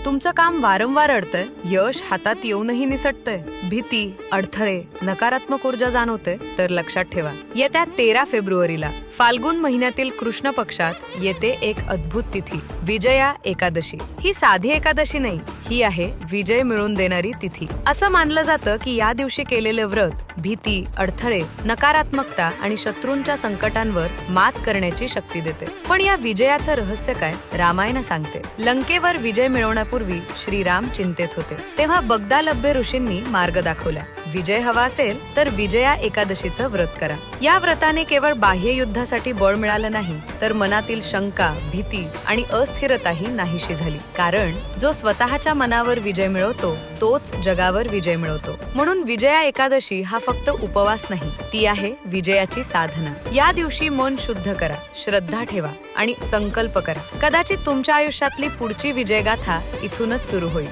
तुमचं काम वारंवार अडतंय, यश हातात येऊनही निसटतंय, भीती, अडथळे, नकारात्मक ऊर्जा जाणवते, तर लक्षात ठेवा, येत्या 13 फेब्रुवारीला फाल्गुन महिन्यातील कृष्ण पक्षात येते एक अद्भुत तिथी, विजया एकादशी. ही साधी एकादशी नाही, ही आहे विजय मिळवून देणारी तिथी. असं मानलं जातं की या दिवशी केलेले व्रत भीती, अडथळे, नकारात्मकता आणि शत्रूंच्या संकटांवर मात करण्याची शक्ती देते. पण या विजयाचं रहस्य काय? रामायण सांगते. लंकेवर विजय मिळवण्यापूर्वी श्रीराम चिंतेत होते. तेव्हा बगदालभ्य ऋषींनी मार्ग दाखवला. विजय हवा असेल तर विजया एकादशीचं व्रत करा. या व्रताने केवळ बाह्य युद्धासाठी बळ मिळालं नाही, तर मनातील शंका, भीती आणि अस्थिरताही नाहीशी झाली. कारण जो स्वतःच्या मनावर विजय मिळवतो तोच जगावर विजय मिळवतो. म्हणून विजया एकादशी हा फक्त उपवास नाही, ती आहे विजयाची साधना. या दिवशी मन शुद्ध करा, श्रद्धा ठेवा आणि संकल्प करा. कदाचित तुमच्या आयुष्यातली पुढची विजयगाथा इथूनच सुरू होईल.